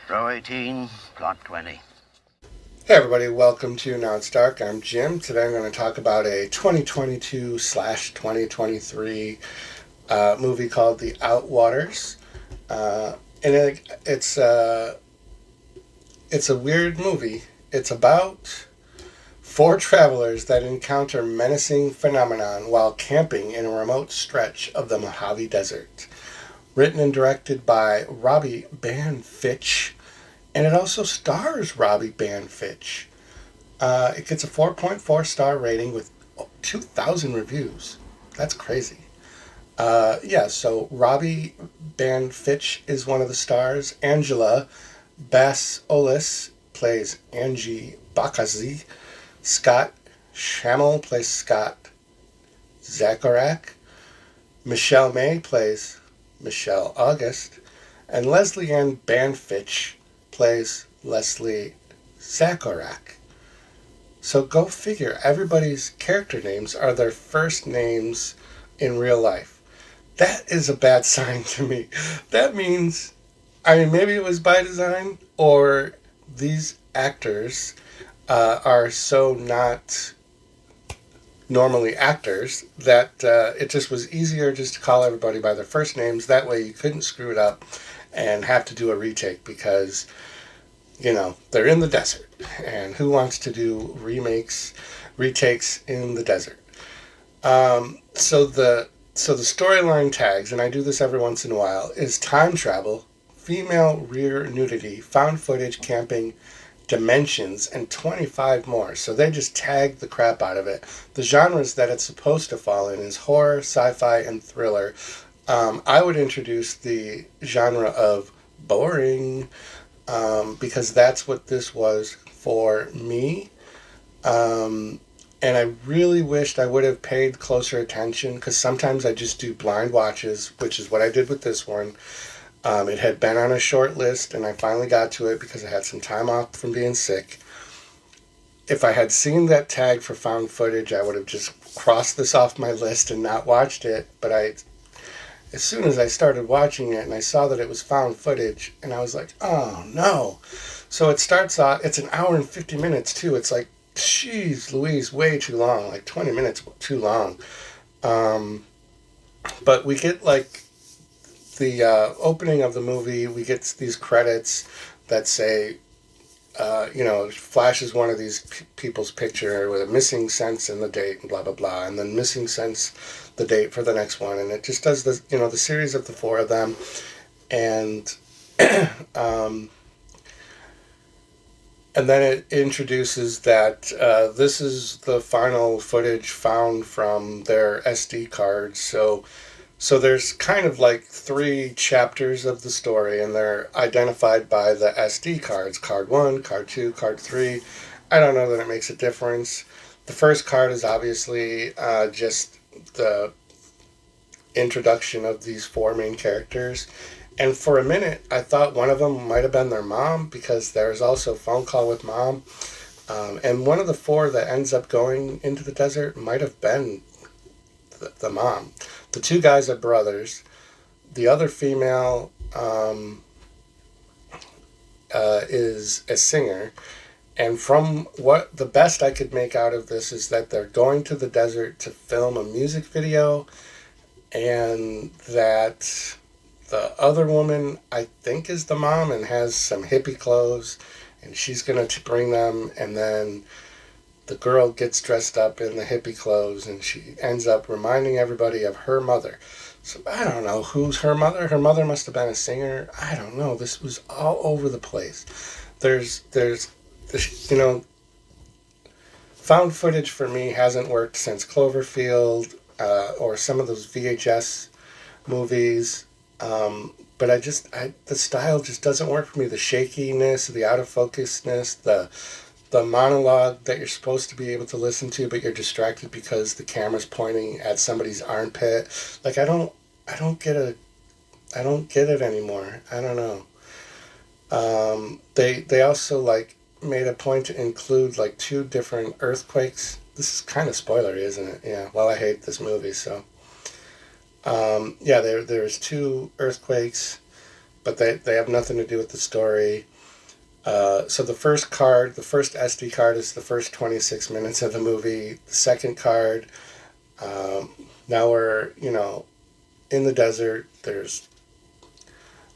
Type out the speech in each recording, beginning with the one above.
Row 18, plot 20. Hey everybody, welcome to Now It's Dark. I'm Jim. Today I'm going to talk about a 2022/2023 movie called The Outwaters. It's a weird movie. It's about four travelers that encounter menacing phenomenon while camping in a remote stretch of the Mojave Desert. Written and directed by Robbie Banfitch, and it also stars Robbie Banfitch. It gets a 4.4 star rating with 2,000 reviews. That's crazy. So Robbie Banfitch is one of the stars. Angela Basolis plays Angie Bakazi. Scott Schammel plays Scott Zacharak. Michelle May plays Michelle August. And Leslie Ann Banfitch plays Leslie Zacharak. So go figure, everybody's character names are their first names in real life. That is a bad sign to me. That means, maybe it was by design, or these actors are so not normally actors that it just was easier just to call everybody by their first names. That way you couldn't screw it up and have to do a retake because, they're in the desert. And who wants to do retakes in the desert? So the storyline tags, and I do this every once in a while, is time travel, female rear nudity, found footage, camping, dimensions, and 25 more. So they just tag the crap out of it. The genres that it's supposed to fall in is horror, sci-fi, and thriller. I would introduce the genre of boring, because that's what this was for me. And I really wished I would have paid closer attention, because sometimes I just do blind watches, which is what I did with this one. It had been on a short list, and I finally got to it because I had some time off from being sick. If I had seen that tag for found footage, I would have just crossed this off my list and not watched it. But as soon as I started watching it and I saw that it was found footage, and I was like, oh no. So it starts off, it's an hour and 50 minutes too. It's like, jeez Louise, way too long, like 20 minutes too long. But we get like the opening of the movie, we get these credits that say, flashes one of these people's picture with a missing sense and the date and blah, blah, blah. And then missing sense, the date for the next one. And it just does the series of the four of them. And, and then it introduces that this is the final footage found from their SD cards. So there's kind of like three chapters of the story, and they're identified by the SD cards. Card 1, Card 2, Card 3. I don't know that it makes a difference. The first card is obviously just the introduction of these four main characters. And for a minute, I thought one of them might have been their mom, because there's also a phone call with mom. And one of the four that ends up going into the desert might have been the mom. The two guys are brothers. The other female is a singer. And from what the best I could make out of this is that they're going to the desert to film a music video, and that the other woman, I think, is the mom and has some hippie clothes, and she's going to bring them, and then the girl gets dressed up in the hippie clothes, and she ends up reminding everybody of her mother. So I don't know who's her mother. Her mother must have been a singer. I don't know. This was all over the place. There's found footage for me hasn't worked since Cloverfield, or some of those VHS movies. But the style just doesn't work for me. The shakiness, the out of focusedness, the monologue that you're supposed to be able to listen to, but you're distracted because the camera's pointing at somebody's armpit. Like, I don't get it anymore. I don't know. They also made a point to include two different earthquakes. This is kind of spoilery, isn't it? Yeah. Well, I hate this movie, so. There's two earthquakes, but they have nothing to do with the story. So the first card, the first SD card is the first 26 minutes of the movie. The second card, now we're, in the desert.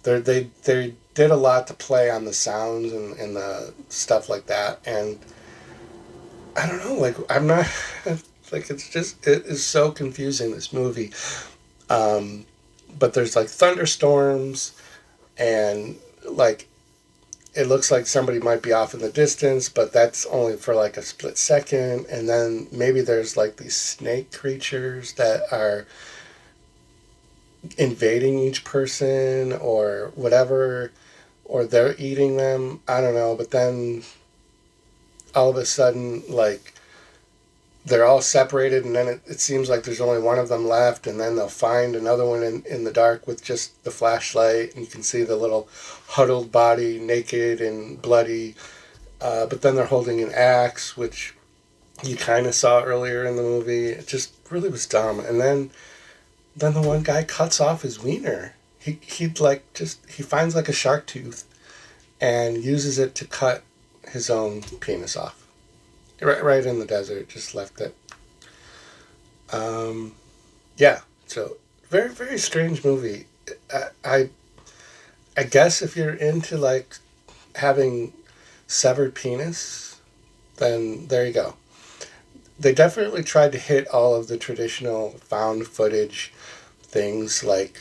They did a lot to play on the sounds and the stuff like that. And I don't know, like, I'm not, like, it is so confusing, this movie. But there's, like, thunderstorms, and, like, it looks like somebody might be off in the distance, but that's only for, like, a split second. And then maybe there's, like, these snake creatures that are invading each person or whatever, or they're eating them. I don't know. But then all of a sudden, like, they're all separated, and then it seems like there's only one of them left, and then they'll find another one in the dark with just the flashlight, and you can see the little huddled body, naked and bloody. But then they're holding an axe, which you kind of saw earlier in the movie. It just really was dumb. And then the one guy cuts off his wiener. He finds like a shark tooth and uses it to cut his own penis off. Right in the desert, just left it. Yeah, so very, very strange movie. I guess if you're into, like, having severed penis, then there you go. They definitely tried to hit all of the traditional found footage things, like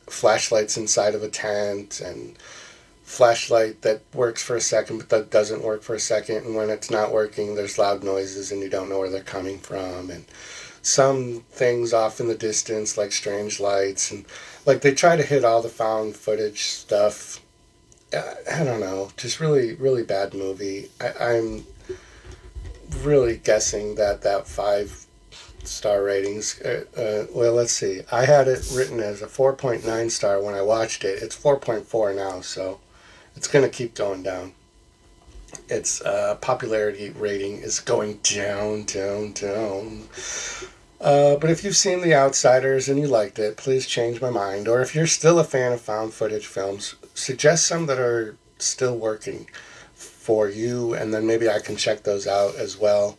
flashlights inside of a tent, and flashlight that works for a second but that doesn't work for a second, and when it's not working there's loud noises and you don't know where they're coming from, and some things off in the distance like strange lights, and like they try to hit all the found footage stuff. I don't know, just really, really bad movie. I'm really guessing that 5-star ratings, well, let's see, I had it written as a 4.9 star when I watched it. It's 4.4 now, so it's going to keep going down. Its popularity rating is going down. But if you've seen The Outsiders and you liked it, please change my mind. Or if you're still a fan of found footage films, suggest some that are still working for you, and then maybe I can check those out as well.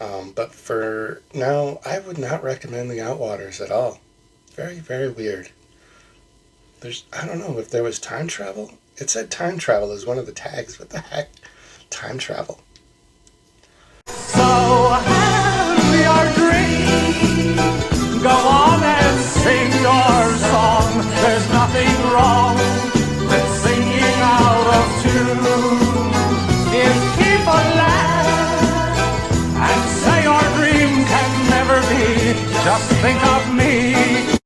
But for now, I would not recommend The Outwaters at all. Very, very weird. I don't know if there was time travel. It said time travel as one of the tags. What the heck? Time travel. So have your dream. Go on and sing your song. There's nothing wrong with singing out of tune. If people laugh and say your dream can never be, just think of